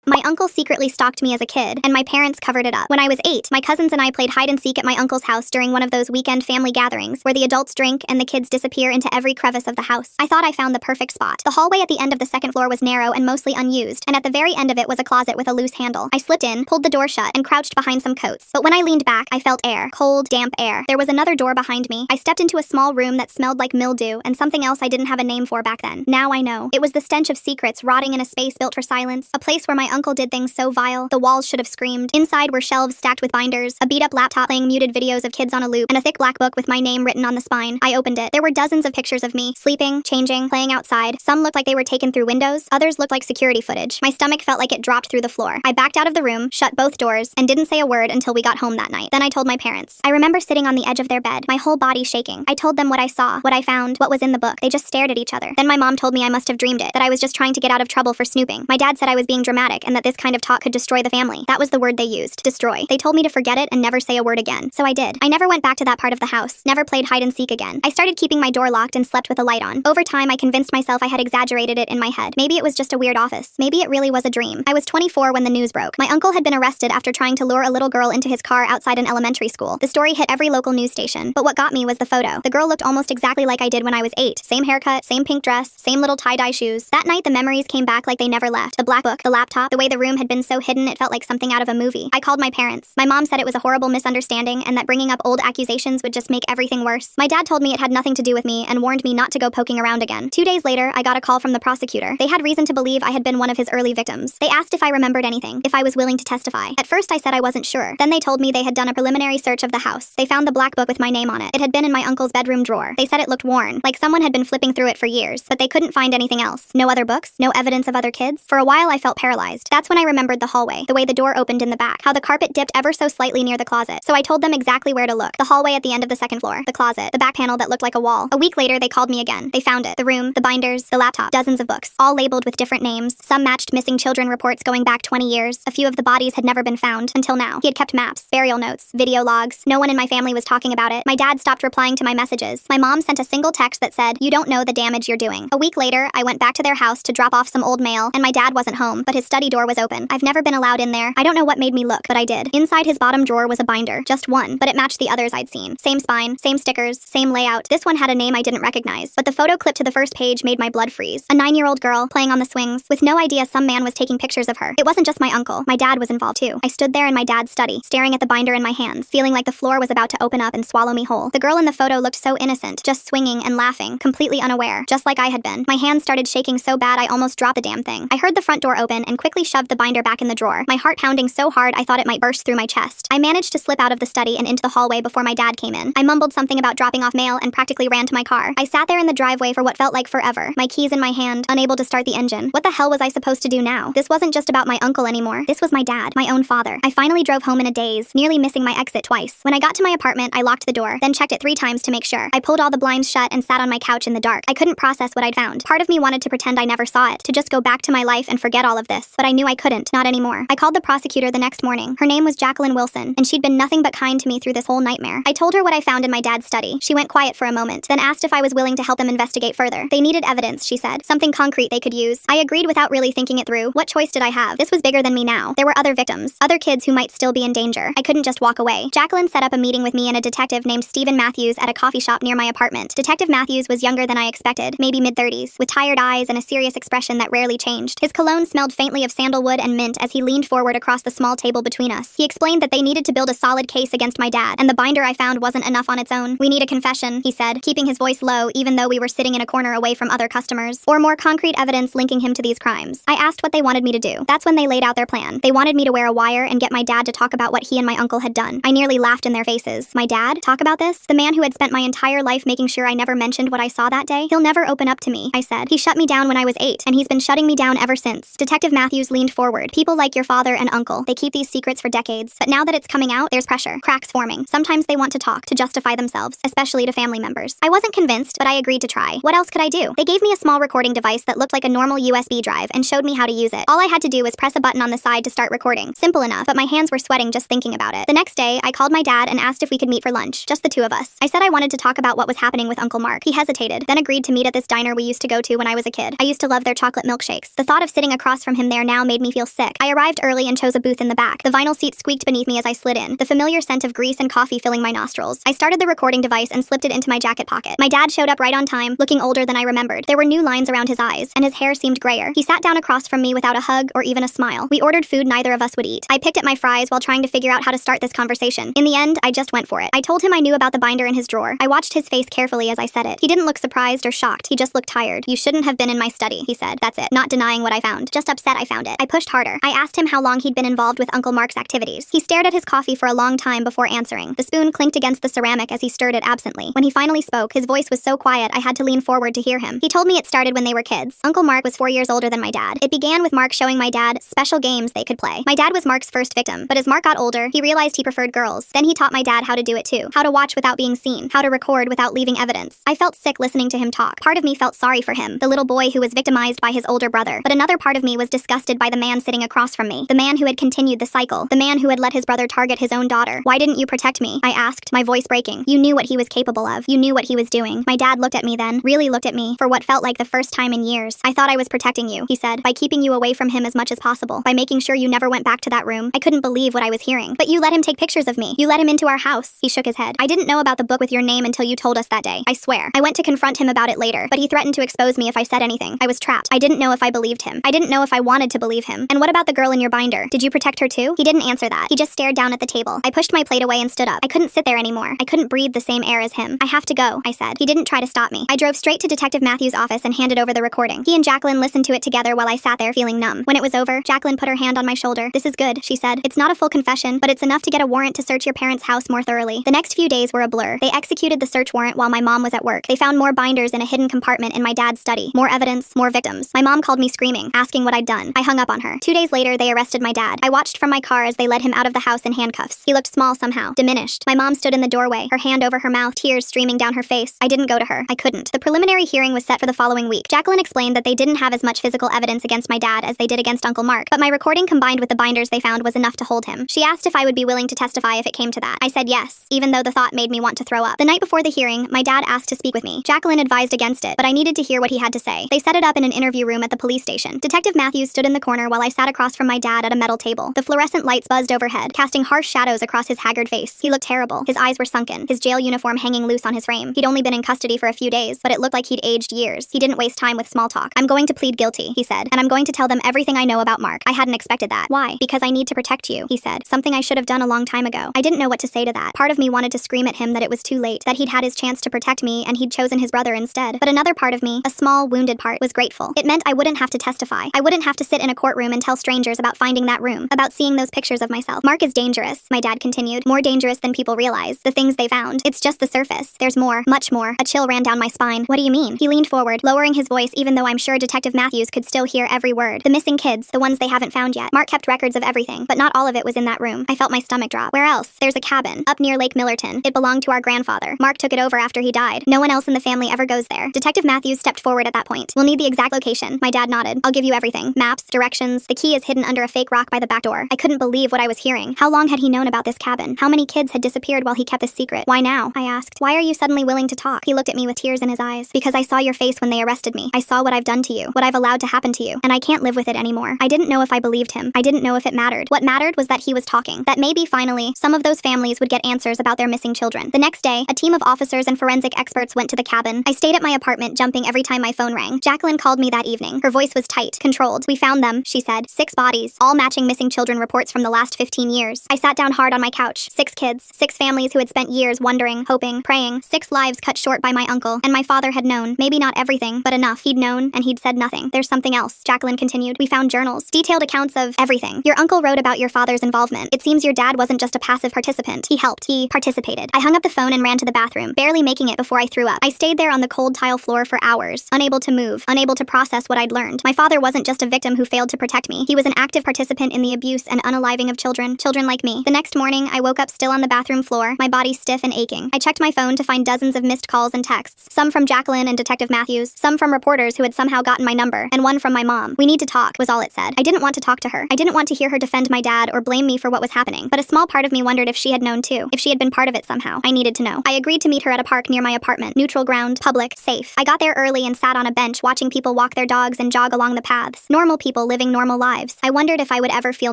My uncle secretly stalked me as a kid, and my parents covered it up. When I was 8, my cousins and I played hide and seek at my uncle's house during one of those weekend family gatherings where the adults drink and the kids disappear into every crevice of the house. I thought I found the perfect spot. The hallway at the end of the second floor was narrow and mostly unused, and at the very end of it was a closet with a loose handle. I slipped in, pulled the door shut, and crouched behind some coats. But when I leaned back, I felt air. Cold, damp air. There was another door behind me. I stepped into a small room that smelled like mildew and something else I didn't have a name for back then. Now I know. It was the stench of secrets rotting in a space built for silence, a place where my uncle did things so vile, the walls should have screamed. Inside were shelves stacked with binders, a beat-up laptop playing muted videos of kids on a loop, and a thick black book with my name written on the spine. I opened it. There were dozens of pictures of me, sleeping, changing, playing outside. Some looked like they were taken through windows, others looked like security footage. My stomach felt like it dropped through the floor. I backed out of the room, shut both doors, and didn't say a word until we got home that night. Then I told my parents. I remember sitting on the edge of their bed, my whole body shaking. I told them what I saw, what I found, what was in the book. They just stared at each other. Then my mom told me I must have dreamed it, that I was just trying to get out of trouble for snooping. My dad said I was being dramatic and that this kind of talk could destroy the family. That was the word they used, destroy. They told me to forget it and never say a word again. So I did. I never went back to that part of the house, never played hide and seek again. I started keeping my door locked and slept with a light on. Over time, I convinced myself I had exaggerated it in my head. Maybe it was just a weird office. Maybe it really was a dream. I was 24 when the news broke. My uncle had been arrested after trying to lure a little girl into his car outside an elementary school. The story hit every local news station. But what got me was the photo. The girl looked almost exactly like I did when I was 8. Same haircut, same pink dress, same little tie-dye shoes. That night, the memories came back like they never left. The black book, the laptop, the way the room had been so hidden it felt like something out of a movie. I called my parents. My mom said it was a horrible misunderstanding and that bringing up old accusations would just make everything worse. My dad told me it had nothing to do with me and warned me not to go poking around again. 2 days later, I got a call from the prosecutor. They had reason to believe I had been one of his early victims. They asked if I remembered anything, if I was willing to testify. At first, I said I wasn't sure. Then they told me they had done a preliminary search of the house. They found the black book with my name on it. It had been in my uncle's bedroom drawer. They said it looked worn, like someone had been flipping through it for years, but they couldn't find anything else. No other books, no evidence of other kids. For a while, I felt paralyzed. That's when I remembered the hallway, the way the door opened in the back, how the carpet dipped ever so slightly near the closet. So I told them exactly where to look. The hallway at the end of the second floor, the closet, the back panel that looked like a wall. A week later, they called me again. They found it. The room, the binders, the laptop, dozens of books, all labeled with different names. Some matched missing children reports going back 20 years. A few of the bodies had never been found until now. He had kept maps, burial notes, video logs. No one in my family was talking about it. My dad stopped replying to my messages. My mom sent a single text that said, "You don't know the damage you're doing." A week later, I went back to their house to drop off some old mail, and my dad wasn't home, but his study door was open. I've never been allowed in there. I don't know what made me look, but I did. Inside his bottom drawer was a binder, just one, but it matched the others I'd seen. Same spine, same stickers, same layout. This one had a name I didn't recognize, but the photo clip to the first page made my blood freeze. A 9-year-old girl playing on the swings, with no idea some man was taking pictures of her. It wasn't just my uncle. My dad was involved too. I stood there in my dad's study, staring at the binder in my hands, feeling like the floor was about to open up and swallow me whole. The girl in the photo looked so innocent, just swinging and laughing, completely unaware, just like I had been. My hands started shaking so bad I almost dropped the damn thing. I heard the front door open and quickly shoved the binder back in the drawer, my heart pounding so hard I thought it might burst through my chest. I managed to slip out of the study and into the hallway before my dad came in. I mumbled something about dropping off mail and practically ran to my car. I sat there in the driveway for what felt like forever, my keys in my hand, unable to start the engine. What the hell was I supposed to do now? This wasn't just about my uncle anymore. This was my dad, my own father. I finally drove home in a daze, nearly missing my exit twice. When I got to my apartment, I locked the door, then checked it 3 times to make sure. I pulled all the blinds shut and sat on my couch in the dark. I couldn't process what I'd found. Part of me wanted to pretend I never saw it, to just go back to my life and forget all of this, but I knew I couldn't, not anymore. I called the prosecutor the next morning. Her name was Jacqueline Wilson, and she'd been nothing but kind to me through this whole nightmare. I told her what I found in my dad's study. She went quiet for a moment, then asked if I was willing to help them investigate further. They needed evidence, she said. Something concrete they could use. I agreed without really thinking it through. What choice did I have? This was bigger than me now. There were other victims, other kids who might still be in danger. I couldn't just walk away. Jacqueline set up a meeting with me and a detective named Stephen Matthews at a coffee shop near my apartment. Detective Matthews was younger than I expected, maybe mid-30s, with tired eyes and a serious expression that rarely changed. His cologne smelled faintly of sandalwood and mint as he leaned forward across the small table between us. He explained that they needed to build a solid case against my dad, and the binder I found wasn't enough on its own. "We need a confession," he said, keeping his voice low even though we were sitting in a corner away from other customers, "or more concrete evidence linking him to these crimes." I asked what they wanted me to do. That's when they laid out their plan. They wanted me to wear a wire and get my dad to talk about what he and my uncle had done. I nearly laughed in their faces. My dad? Talk about this? The man who had spent my entire life making sure I never mentioned what I saw that day? He'll never open up to me, I said. He shut me down when I was 8, and he's been shutting me down ever since. Detective Matthews leaned forward. People like your father and uncle, they keep these secrets for decades. But now that it's coming out, there's pressure. Cracks forming. Sometimes they want to talk, to justify themselves, especially to family members. I wasn't convinced, but I agreed to try. What else could I do? They gave me a small recording device that looked like a normal USB drive and showed me how to use it. All I had to do was press a button on the side to start recording. Simple enough, but my hands were sweating just thinking about it. The next day, I called my dad and asked if we could meet for lunch, just the two of us. I said I wanted to talk about what was happening with Uncle Mark. He hesitated, then agreed to meet at this diner we used to go to when I was a kid. I used to love their chocolate milkshakes. The thought of sitting across from him there now now made me feel sick. I arrived early and chose a booth in the back. The vinyl seat squeaked beneath me as I slid in, the familiar scent of grease and coffee filling my nostrils. I started the recording device and slipped it into my jacket pocket. My dad showed up right on time, looking older than I remembered. There were new lines around his eyes, and his hair seemed grayer. He sat down across from me without a hug or even a smile. We ordered food neither of us would eat. I picked at my fries while trying to figure out how to start this conversation. In the end, I just went for it. I told him I knew about the binder in his drawer. I watched his face carefully as I said it. He didn't look surprised or shocked. He just looked tired. "You shouldn't have been in my study," he said. "That's it. Not denying what I found. Just upset I found it." I pushed harder. I asked him how long he'd been involved with Uncle Mark's activities. He stared at his coffee for a long time before answering. The spoon clinked against the ceramic as he stirred it absently. When he finally spoke, his voice was so quiet I had to lean forward to hear him. He told me it started when they were kids. Uncle Mark was 4 years older than my dad. It began with Mark showing my dad special games they could play. My dad was Mark's first victim, but as Mark got older, he realized he preferred girls. Then he taught my dad how to do it too. How to watch without being seen. How to record without leaving evidence. I felt sick listening to him talk. Part of me felt sorry for him, the little boy who was victimized by his older brother. But another part of me was disgusted by the man sitting across from me. The man who had continued the cycle. The man who had let his brother target his own daughter. "Why didn't you protect me?" I asked, my voice breaking. "You knew what he was capable of. You knew what he was doing." My dad looked at me then, really looked at me, for what felt like the first time in years. "I thought I was protecting you," he said, "by keeping you away from him as much as possible, by making sure you never went back to that room." I couldn't believe what I was hearing. "But you let him take pictures of me. You let him into our house." He shook his head. "I didn't know about the book with your name until you told us that day. I swear." I went to confront him about it later, but he threatened to expose me if I said anything. I was trapped. I didn't know if I believed him. I didn't know if I wanted to believe him. "And what about the girl in your binder? Did you protect her too?" He didn't answer that. He just stared down at the table. I pushed my plate away and stood up. I couldn't sit there anymore. I couldn't breathe the same air as him. "I have to go," I said. He didn't try to stop me. I drove straight to Detective Matthews' office and handed over the recording. He and Jacqueline listened to it together while I sat there feeling numb. When it was over, Jacqueline put her hand on my shoulder. "This is good," she said. "It's not a full confession, but it's enough to get a warrant to search your parents' house more thoroughly." The next few days were a blur. They executed the search warrant while my mom was at work. They found more binders in a hidden compartment in my dad's study. More evidence, more victims. My mom called me screaming, asking what I'd done. I hung up on her. 2 days later, they arrested my dad. I watched from my car as they led him out of the house in handcuffs. He looked small somehow, diminished. My mom stood in the doorway, her hand over her mouth, tears streaming down her face. I didn't go to her. I couldn't. The preliminary hearing was set for the following week. Jacqueline explained that they didn't have as much physical evidence against my dad as they did against Uncle Mark, but my recording combined with the binders they found was enough to hold him. She asked if I would be willing to testify if it came to that. I said yes, even though the thought made me want to throw up. The night before the hearing, my dad asked to speak with me. Jacqueline advised against it, but I needed to hear what he had to say. They set it up in an interview room at the police station. Detective Matthews stood in the corner while I sat across from my dad at a metal table. The fluorescent lights buzzed overhead, casting harsh shadows across his haggard face. He looked terrible. His eyes were sunken, his jail uniform hanging loose on his frame. He'd only been in custody for a few days, but it looked like he'd aged years. He didn't waste time with small talk. "I'm going to plead guilty," he said, "and I'm going to tell them everything I know about Mark." I hadn't expected that. "Why?" "Because I need to protect you," he said. Something I should have done a long time ago. I didn't know what to say to that. Part of me wanted to scream at him that it was too late, that he'd had his chance to protect me and he'd chosen his brother instead. But another part of me, a small, wounded part, was grateful. It meant I wouldn't have to testify. I wouldn't have to sit in a courtroom and tell strangers about finding that room, about seeing those pictures of myself. "Mark is dangerous," my dad continued. "More dangerous than people realize. The things they found. It's just the surface. There's more, much more." A chill ran down my spine. "What do you mean?" He leaned forward, lowering his voice even though I'm sure Detective Matthews could still hear every word. "The missing kids, the ones they haven't found yet. Mark kept records of everything, but not all of it was in that room." I felt my stomach drop. "Where else?" "There's a cabin, up near Lake Millerton. It belonged to our grandfather. Mark took it over after he died. No one else in the family ever goes there." Detective Matthews stepped forward at that point. "We'll need the exact location." My dad nodded. "I'll give you everything. Maps, directions. The key is hidden under a fake rock by the back door." I couldn't believe what I was hearing. How long had he known about this cabin? How many kids had disappeared while he kept this secret? "Why now?" I asked. "Why are you suddenly willing to talk?" He looked at me with tears in his eyes. "Because I saw your face when they arrested me. I saw what I've done to you, what I've allowed to happen to you, and I can't live with it anymore." I didn't know if I believed him. I didn't know if it mattered. What mattered was that he was talking. That maybe finally, some of those families would get answers about their missing children. The next day, a team of officers and forensic experts went to the cabin. I stayed at my apartment, jumping every time my phone rang. Jacqueline called me that evening. Her voice was tight, controlled. "We found them," she said. 6 bodies, all matching missing children reports from the last 15 years. I sat down hard on my couch. 6 kids, 6 families who had spent years wondering, hoping, praying. 6 lives cut short by my uncle. And my father had known. Maybe not everything, but enough. He'd known, and he'd said nothing. "There's something else," Jacqueline continued. "We found journals, detailed accounts of everything. Your uncle wrote about your father's involvement. It seems your dad wasn't just a passive participant. He helped. He participated." I hung up the phone and ran to the bathroom, barely making it before I threw up. I stayed there on the cold tile floor for hours, unable to move, unable to process what I'd learned. My father wasn't just a victim who failed to protect me. He was an active participant in the abuse and unaliving of children like me. The next morning, I woke up still on the bathroom floor, my body stiff and aching. I checked my phone to find dozens of missed calls and texts, some from Jacqueline and Detective Matthews, some from reporters who had somehow gotten my number, and one from my mom. "We need to talk," was all it said. I didn't want to talk to her. I didn't want to hear her defend my dad or blame me for what was happening, but a small part of me wondered if she had known too, if she had been part of it somehow. I needed to know. I agreed to meet her at a park near my apartment. Neutral ground, public, safe. I got there early and sat on a bench watching people walk their dogs and jog along the paths. Normal people people living normal lives. I wondered if I would ever feel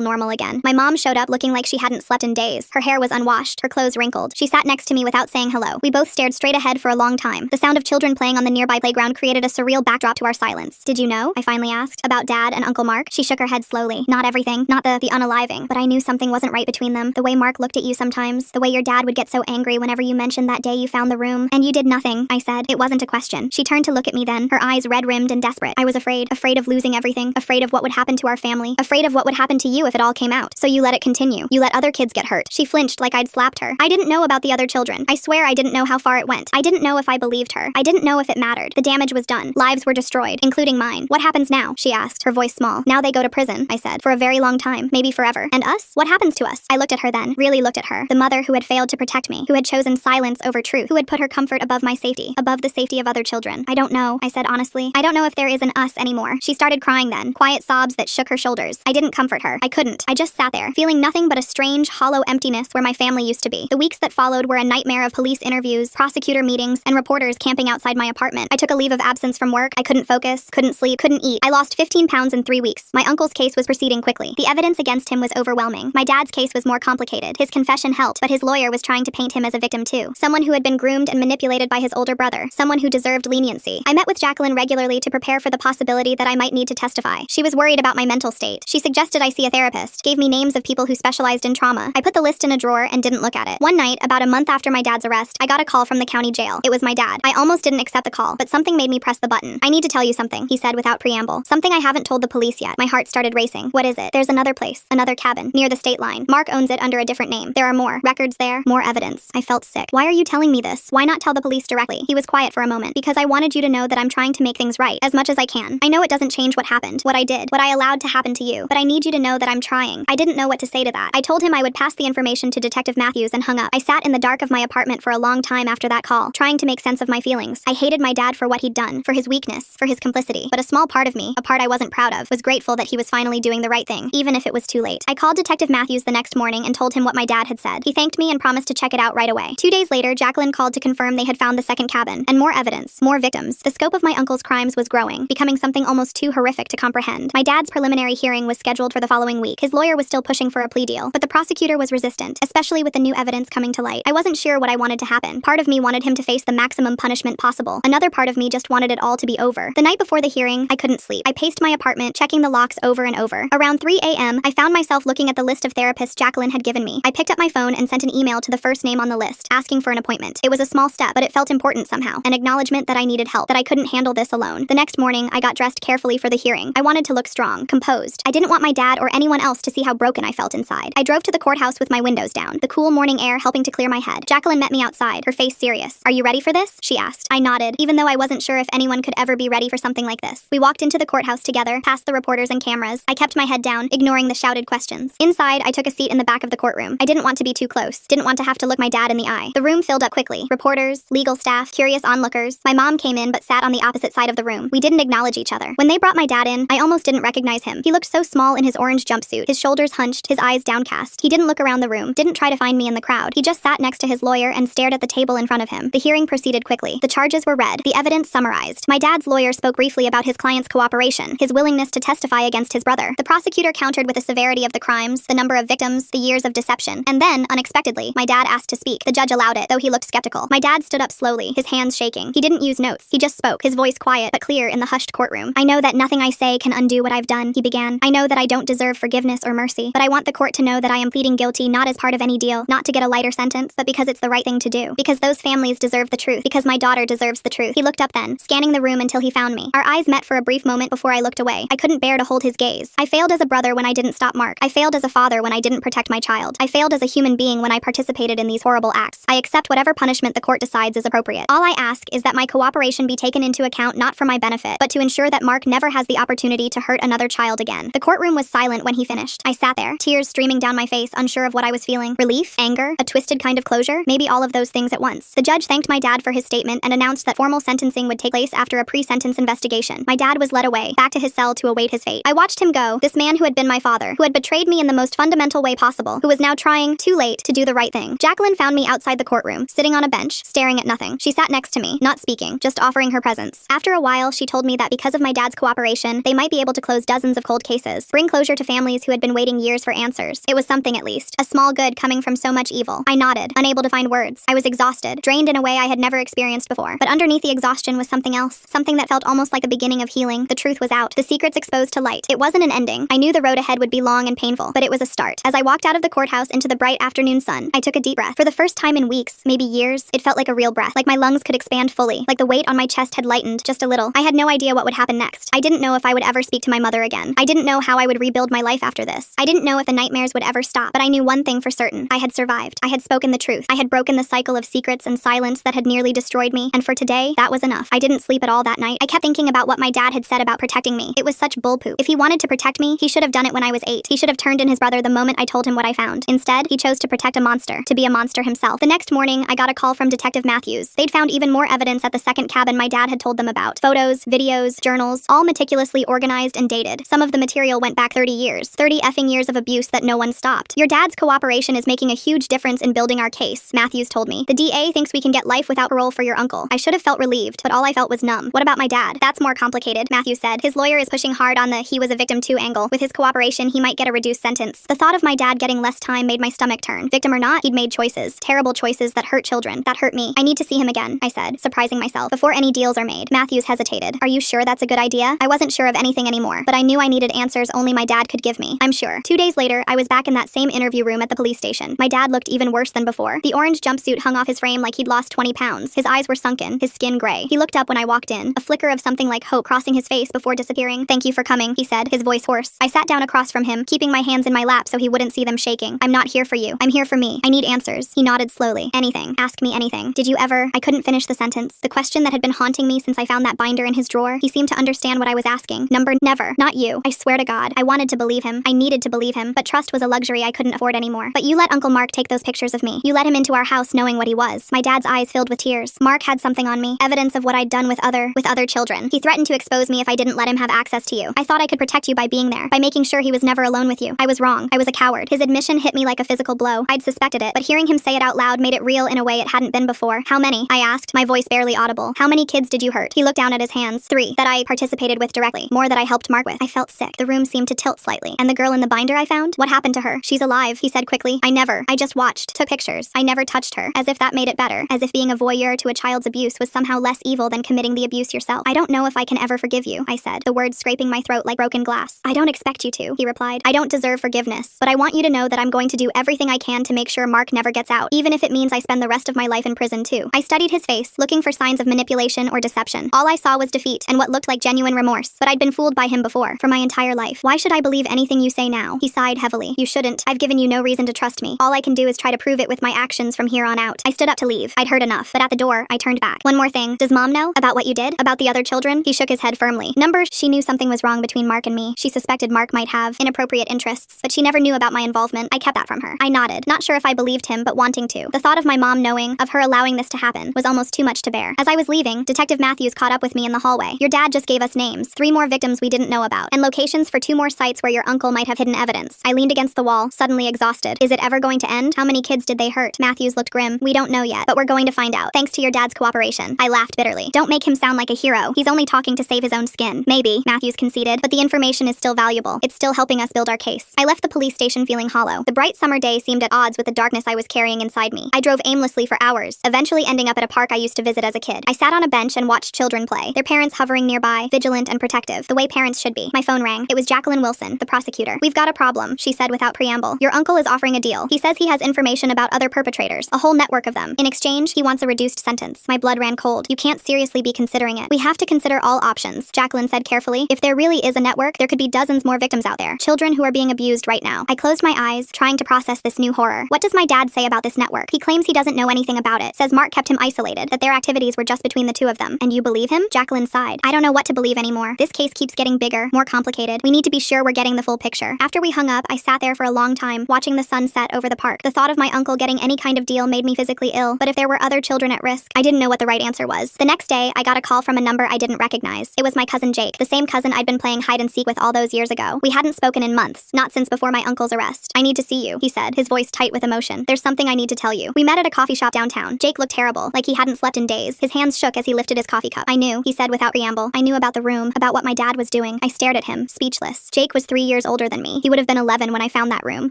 normal again. My mom showed up looking like she hadn't slept in days. Her hair was unwashed, her clothes wrinkled. She sat next to me without saying hello. We both stared straight ahead for a long time. The sound of children playing on the nearby playground created a surreal backdrop to our silence. Did you know? I finally asked. About Dad and Uncle Mark? She shook her head slowly. Not everything. Not the unaliving. But I knew something wasn't right between them. The way Mark looked at you sometimes. The way your dad would get so angry whenever you mentioned that day you found the room. And you did nothing, I said. It wasn't a question. She turned to look at me then, her eyes red-rimmed and desperate. I was afraid. Afraid of losing everything. Afraid of what would happen to our family. Afraid of what would happen to you if it all came out. So you let it continue. You let other kids get hurt. She flinched like I'd slapped her. I didn't know about the other children. I swear I didn't know how far it went. I didn't know if I believed her. I didn't know if it mattered. The damage was done. Lives were destroyed, including mine. What happens now? She asked, her voice small. Now they go to prison, I said, for a very long time, maybe forever. And us? What happens to us? I looked at her then, really looked at her. The mother who had failed to protect me, who had chosen silence over truth, who had put her comfort above my safety, above the safety of other children. I don't know, I said honestly. I don't know if there is an us anymore. She started crying then, quiet sobs that shook her shoulders. I didn't comfort her. I couldn't. I just sat there, feeling nothing but a strange, hollow emptiness where my family used to be. The weeks that followed were a nightmare of police interviews, prosecutor meetings, and reporters camping outside my apartment. I took a leave of absence from work. I couldn't focus, couldn't sleep, couldn't eat. I lost 15 pounds in 3 weeks. My uncle's case was proceeding quickly. The evidence against him was overwhelming. My dad's case was more complicated. His confession helped, but his lawyer was trying to paint him as a victim too. Someone who had been groomed and manipulated by his older brother. Someone who deserved leniency. I met with Jacqueline regularly to prepare for the possibility that I might need to testify. She was worried about my mental state. She suggested I see a therapist, gave me names of people who specialized in trauma. I put the list in a drawer and didn't look at it. One night, about a month after my dad's arrest, I got a call from the county jail. It was my dad. I almost didn't accept the call, but something made me press the button. I need to tell you something, he said without preamble. Something I haven't told the police yet. My heart started racing. What is it? There's another place. Another cabin. Near the state line. Mark owns it under a different name. There are more records there. More evidence. I felt sick. Why are you telling me this? Why not tell the police directly? He was quiet for a moment. Because I wanted you to know that I'm trying to make things right, as much as I can. I know it doesn't change what happened, what I did, what I allowed to happen to you, but I need you to know that I'm trying. I didn't know what to say to that. I told him I would pass the information to Detective Matthews and hung up. I sat in the dark of my apartment for a long time after that call, trying to make sense of my feelings. I hated my dad for what he'd done, for his weakness, for his complicity. But a small part of me, a part I wasn't proud of, was grateful that he was finally doing the right thing, even if it was too late. I called Detective Matthews the next morning and told him what my dad had said. He thanked me and promised to check it out right away. 2 days later, Jacqueline called to confirm they had found the second cabin, and more evidence, more victims. The scope of my uncle's crimes was growing, becoming something almost too horrific to comprehend. My dad's preliminary hearing was scheduled for the following week. His lawyer was still pushing for a plea deal, but the prosecutor was resistant, especially with the new evidence coming to light. I wasn't sure what I wanted to happen. Part of me wanted him to face the maximum punishment possible. Another part of me just wanted it all to be over. The night before the hearing, I couldn't sleep. I paced my apartment, checking the locks over and over. Around 3 a.m., I found myself looking at the list of therapists Jacqueline had given me. I picked up my phone and sent an email to the first name on the list, asking for an appointment. It was a small step, but it felt important somehow. An acknowledgement that I needed help, that I couldn't handle this alone. The next morning, I got dressed carefully for the hearing. I wanted to look strong, composed. I didn't want my dad or anyone else to see how broken I felt inside. I drove to the courthouse with my windows down, the cool morning air helping to clear my head. Jacqueline met me outside, her face serious. "Are you ready for this?" she asked. I nodded, even though I wasn't sure if anyone could ever be ready for something like this. We walked into the courthouse together, past the reporters and cameras. I kept my head down, ignoring the shouted questions. Inside, I took a seat in the back of the courtroom. I didn't want to be too close, didn't want to have to look my dad in the eye. The room filled up quickly. Reporters, legal staff, curious onlookers. My mom came in but sat on the opposite side of the room. We didn't acknowledge each other. When they brought my dad in, I almost didn't recognize him. He looked so small in his orange jumpsuit, his shoulders hunched, his eyes downcast. He didn't look around the room, didn't try to find me in the crowd. He just sat next to his lawyer and stared at the table in front of him. The hearing proceeded quickly. The charges were read, the evidence summarized. My dad's lawyer spoke briefly about his client's cooperation, his willingness to testify against his brother. The prosecutor countered with the severity of the crimes, the number of victims, the years of deception. And then, unexpectedly, my dad asked to speak. The judge allowed it, though he looked skeptical. My dad stood up slowly, his hands shaking. He didn't use notes. He just spoke, his voice quiet but clear in the hushed courtroom. "I know that nothing I say can undo what I've done," he began. "I know that I don't deserve forgiveness or mercy, but I want the court to know that I am pleading guilty not as part of any deal, not to get a lighter sentence, but because it's the right thing to do. Because those families deserve the truth. Because my daughter deserves the truth." He looked up then, scanning the room until he found me. Our eyes met for a brief moment before I looked away. I couldn't bear to hold his gaze. I failed as a brother when I didn't stop Mark. I failed as a father when I didn't protect my child. I failed as a human being when I participated in these horrible acts. I accept whatever punishment the court decides is appropriate. All I ask is that my cooperation be taken into account not for my benefit, but to ensure that Mark never has the opportunity to hurt another child again. The courtroom was silent when he finished. I sat there, tears streaming down my face, unsure of what I was feeling. Relief? Anger? A twisted kind of closure? Maybe all of those things at once. The judge thanked my dad for his statement and announced that formal sentencing would take place after a pre-sentence investigation. My dad was led away, back to his cell to await his fate. I watched him go, this man who had been my father, who had betrayed me in the most fundamental way possible, who was now trying, too late, to do the right thing. Jacqueline found me outside the courtroom, sitting on a bench, staring at nothing. She sat next to me, not speaking, just offering her presence. After a while, she told me that because of my dad's cooperation, they might be able to close dozens of cold cases, bring closure to families who had been waiting years for answers. It was something at least. A small good coming from so much evil. I nodded, unable to find words. I was exhausted, drained in a way I had never experienced before. But underneath the exhaustion was something else, something that felt almost like a beginning of healing. The truth was out, the secrets exposed to light. It wasn't an ending. I knew the road ahead would be long and painful, but it was a start. As I walked out of the courthouse into the bright afternoon sun, I took a deep breath. For the first time in weeks, maybe years, it felt like a real breath, like my lungs could expand fully, like the weight on my chest had lightened just a little. I had no idea what would happen next. I didn't know if I would ever speak to my mother again. I didn't know how I would rebuild my life after this. I didn't know if the nightmares would ever stop, but I knew one thing for certain. I had survived. I had spoken the truth. I had broken the cycle of secrets and silence that had nearly destroyed me, and for today, that was enough. I didn't sleep at all that night. I kept thinking about what my dad had said about protecting me. It was such bullpoop. If he wanted to protect me, he should have done it when I was 8. He should have turned in his brother the moment I told him what I found. Instead, he chose to protect a monster, to be a monster himself. The next morning, I got a call from Detective Matthews. They'd found even more evidence at the second cabin my dad had told them about. Photos, videos, journals, all meticulously organized and dated. Some of the material went back 30 years. 30 effing years of abuse that no one stopped. Your dad's cooperation is making a huge difference in building our case, Matthews told me. The DA thinks we can get life without parole for your uncle. I should have felt relieved, but all I felt was numb. What about my dad? That's more complicated, Matthews said. His lawyer is pushing hard on the he was a victim too angle. With his cooperation, he might get a reduced sentence. The thought of my dad getting less time made my stomach turn. Victim or not, he'd made choices. Terrible choices that hurt children. That hurt me. I need to see him again, I said, surprising myself. Before any deals are made. Matthews hesitated. Are you sure that's a good idea? I wasn't sure of anything anymore, but I knew I needed answers only my dad could give me. I'm sure. 2 days later, I was back in that same interview room at the police station. My dad looked even worse than before. The orange jumpsuit hung off his frame like he'd lost 20 pounds. His eyes were sunken, his skin gray. He looked up when I walked in, a flicker of something like hope crossing his face before disappearing. Thank you for coming, he said, his voice hoarse. I sat down across from him, keeping my hands in my lap so he wouldn't see them shaking. I'm not here for you. I'm here for me. I need answers. He nodded slowly. Anything. Ask me anything. Did you ever? I couldn't finish the sentence. The question that had been haunting me since I found that binder in his drawer. He seemed to understand what I was asking. Never. Not you. I swear to God. I wanted to believe him. I needed to believe him, but trust was a luxury I couldn't afford anymore. But you let Uncle Mark take those pictures of me. You let him into our house knowing what he was. My dad's eyes filled with tears. Mark had something on me. Evidence of what I'd done with other children. He threatened to expose me if I didn't let him have access to you. I thought I could protect you by being there, by making sure he was never alone with you. I was wrong. I was a coward. His admission hit me like a physical blow. I'd suspected it, but hearing him say it out loud made it real in a way it hadn't been before. How many? I asked, my voice barely audible. How many kids did you hurt? He looked down at his hands. 3 that I participated with directly. More that I helped Mark with. I felt sick. The room seemed to tilt slightly. And the girl in the binder I found? What happened to her? She's alive, he said quickly. I just watched, took pictures. I never touched her. As if that made it better. As if being a voyeur to a child's abuse was somehow less evil than committing the abuse yourself. I don't know if I can ever forgive you, I said, the words scraping my throat like broken glass. I don't expect you to, he replied. I don't deserve forgiveness, but I want you to know that I'm going to do everything I can to make sure Mark never gets out, even if it means I spend the rest of my life in prison too. I studied his face, looking for signs of manipulation or deception. All I saw was defeat and what looked like genuine remorse, but I'd been fooled by him before, for my entire life. Why should I believe anything you say now? He sighed heavily. You shouldn't. I've given you no reason to trust me. All I can do is try to prove it with my actions from here on out. I stood up to leave. I'd heard enough, but at the door, I turned back. One more thing. Does Mom know about what you did? About the other children? He shook his head firmly. She knew something was wrong between Mark and me. She suspected Mark might have inappropriate interests, but she never knew about my involvement. I kept that from her. I nodded, not sure if I believed him, but wanting to. The thought of my mom knowing, of her allowing this to happen, was almost too much to bear. As I was leaving, Detective Matthews caught up with me in the hallway. Your dad just gave us names, 3 more victims we didn't know about, and locations for 2 more sites where your uncle might have hidden evidence. I leaned against the wall, suddenly exhausted. Is it ever going to end? How many kids did they hurt? Matthews looked grim. We don't know yet, but we're going to find out, thanks to your dad's cooperation. I laughed bitterly. Don't make him sound like a hero. He's only talking to save his own skin. Maybe, Matthews conceded, but the information is still valuable. It's still helping us build our case. I left the police station feeling hollow. The bright summer day seemed at odds with the darkness I was carrying inside me. I drove aimlessly for hours, eventually ending up at a park I used to visit as a kid. I sat on a bench and watched children play, their parents hovering nearby, vigilant and protective, the way parents should be. My phone rang. It was Jacqueline Wilson, the prosecutor. We've got a problem, she said without preamble. Your uncle is offering a deal. He says he has information about other perpetrators, a whole network of them. In exchange, he wants a reduced sentence. My blood ran cold. You can't seriously be considering it. We have to consider all options, Jacqueline said carefully. If there really is a network, there could be dozens more victims out there. Children who are being abused right now. I closed my eyes, trying to process this new horror. What does my dad say about this network? He claims he doesn't know anything about it. Says Mark kept him isolated, that their activities were just between the 2 of them. And you believe him? Jacqueline sighed. I don't know what to believe anymore. This case keeps getting bigger, more complicated. We need to be sure we're getting the full picture. After we hung up, I sat there for a long time, watching the sun set over the park. The thought of my uncle getting any kind of deal made me physically ill, but if there were other children at risk, I didn't know what the right answer was. The next day, I got a call from a number I didn't recognize. It was my cousin Jake, the same cousin I'd been playing hide and seek with all those years ago. We hadn't spoken in months, not since before my uncle's arrest. I need to see you, he said, his voice tight with emotion. There's something I need to tell you. We met at a coffee shop downtown. Jake looked terrible, like he hadn't slept in days. His hands shook as he lifted his coffee cup. I knew, he said without preamble. I knew about the room, about what my dad was doing. crying. I stared at him, speechless. Jake was 3 years older than me. He would have been 11 when I found that room.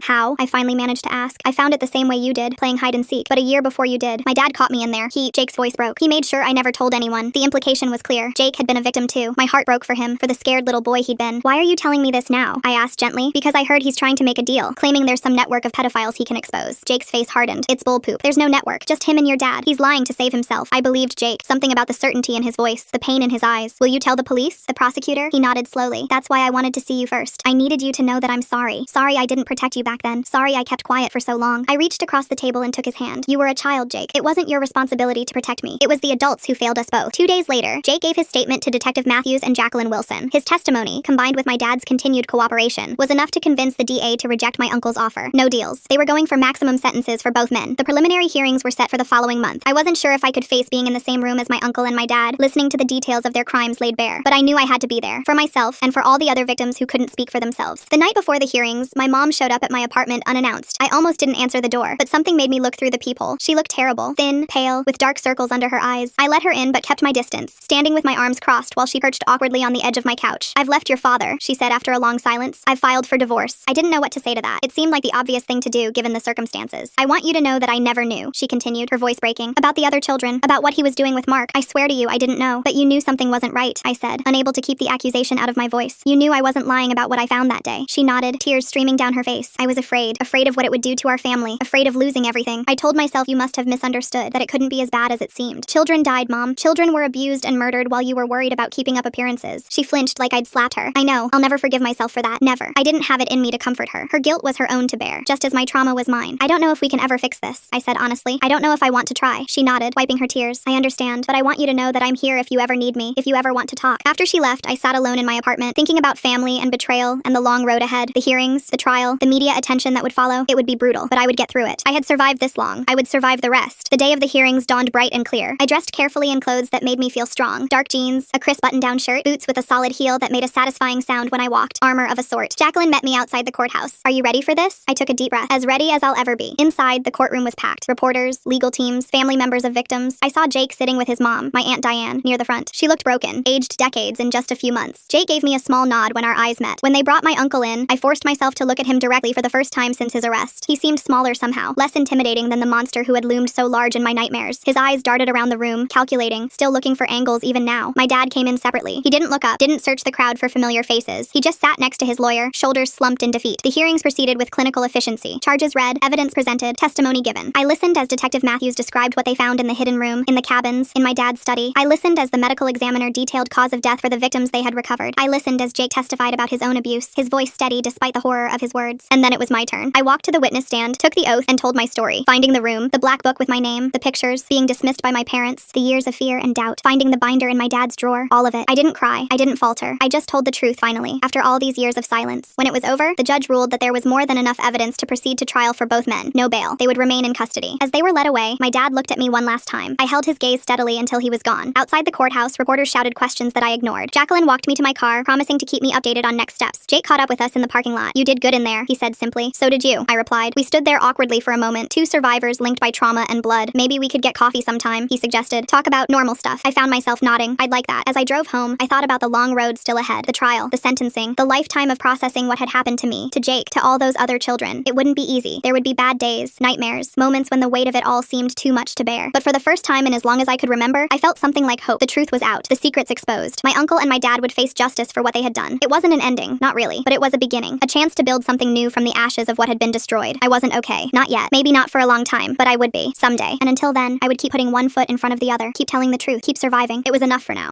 How? I finally managed to ask. I found it the same way you did, playing hide and seek. But a year before you did, my dad caught me in there. Jake's voice broke. He made sure I never told anyone. The implication was clear. Jake had been a victim too. My heart broke for him, for the scared little boy he'd been. Why are you telling me this now? I asked gently. Because I heard he's trying to make a deal, claiming there's some network of pedophiles he can expose. Jake's face hardened. It's bullpoop. There's no network. Just him and your dad. He's lying to save himself. I believed Jake. Something about the certainty in his voice, the pain in his eyes. Will you tell the police? The prosecutor? He nodded slowly. That's why I wanted to see you first. I needed you to know that I'm sorry. Sorry I didn't protect you back then. Sorry I kept quiet for so long. I reached across the table and took his hand. You were a child, Jake. It wasn't your responsibility to protect me. It was the adults who failed us both. 2 days later, Jake gave his statement to Detective Matthews and Jacqueline Wilson. His testimony, combined with my dad's continued cooperation, was enough to convince the DA to reject my uncle's offer. No deals. They were going for maximum sentences for both men. The preliminary hearings were set for the following month. I wasn't sure if I could face being in the same room as my uncle and my dad, listening to the details of their crimes laid bare. But I knew I had to be there. For myself, and for all the other victims who couldn't speak for themselves. The night before the hearings, my mom showed up at my apartment unannounced. I almost didn't answer the door, but something made me look through the peephole. She looked terrible, thin, pale, with dark circles under her eyes. I let her in but kept my distance, standing with my arms crossed while she perched awkwardly on the edge of my couch. I've left your father, she said after a long silence. I've filed for divorce. I didn't know what to say to that. It seemed like the obvious thing to do given the circumstances. I want you to know that I never knew, she continued, her voice breaking. About the other children, about what he was doing with Mark. I swear to you I didn't know. But you knew something wasn't right, I said, unable to keep the accusation out of my voice. You knew I wasn't lying about what I found that day. She nodded, tears streaming down her face. I was afraid of what it would do to our family, afraid of losing everything. I told myself you must have misunderstood, that it couldn't be as bad as it seemed. Children died, Mom. Children were abused and murdered while you were worried about keeping up appearances. She flinched like I'd slapped her. I know. I'll never forgive myself for that. Never. I didn't have it in me to comfort her. Her guilt was her own to bear, just as my trauma was mine. I don't know if we can ever fix this, I said honestly. I don't know if I want to try. She nodded, wiping her tears. I understand, but I want you to know that I'm here if you ever need me, if you ever want to talk. After she left, I sat alone in my apartment, thinking about family and betrayal and the long road ahead, the hearings, the trial, the media attention that would follow. It would be brutal, but I would get through it. I had survived this long. I would survive the rest. The day of the hearings dawned bright and clear. I dressed carefully in clothes that made me feel strong. Dark jeans, a crisp button-down shirt, boots with a solid heel that made a satisfying sound when I walked, armor of a sort. Jacqueline met me outside the courthouse. Are you ready for this? I took a deep breath. As ready as I'll ever be. Inside, the courtroom was packed. Reporters, legal teams, family members of victims. I saw Jake sitting with his mom, my Aunt Diane, near the front. She looked broken, aged decades in just a few months. Jake gave me a small nod when our eyes met. When they brought my uncle in, I forced myself to look at him directly for the first time since his arrest. He seemed smaller somehow, less intimidating than the monster who had loomed so large in my nightmares. His eyes darted around the room, calculating, still looking for angles even now. My dad came in separately. He didn't look up, didn't search the crowd for familiar faces. He just sat next to his lawyer, shoulders slumped in defeat. The hearings proceeded with clinical efficiency. Charges read, evidence presented, testimony given. I listened as Detective Matthews described what they found in the hidden room, in the cabins, in my dad's study. I listened as the medical examiner detailed cause of death for the victims they had recovered. I listened as Jake testified about his own abuse, his voice steady despite the horror of his words. And then it was my turn. I walked to the witness stand, took the oath, and told my story. Finding the room, the black book with my name, the pictures, being dismissed by my parents, the years of fear and doubt, finding the binder in my dad's drawer, all of it. I didn't cry. I didn't falter. I just told the truth finally, after all these years of silence. When it was over, the judge ruled that there was more than enough evidence to proceed to trial for both men. No bail. They would remain in custody. As they were led away, my dad looked at me one last time. I held his gaze steadily until he was gone. Outside the courthouse, reporters shouted questions that I ignored. Jacqueline walked me to my car, promising to keep me updated on next steps. Jake caught up with us in the parking lot. You did good in there, he said simply. So did you, I replied. We stood there awkwardly for a moment, two survivors linked by trauma and blood. Maybe we could get coffee sometime, he suggested. Talk about normal stuff. I found myself nodding. I'd like that. As I drove home, I thought about the long road still ahead, the trial, the sentencing, the lifetime of processing what had happened to me, to Jake, to all those other children. It wouldn't be easy. There would be bad days, nightmares, moments when the weight of it all seemed too much to bear. But for the first time in as long as I could remember, I felt something like hope. The truth was out, the secrets exposed. My uncle and my dad would face justice for what they had done. It wasn't an ending, not really, but it was a beginning, a chance to build something new from the ashes of what had been destroyed. I wasn't okay. Not yet. Maybe not for a long time, but I would be, someday. And until then, I would keep putting one foot in front of the other, keep telling the truth, keep surviving. It was enough for now.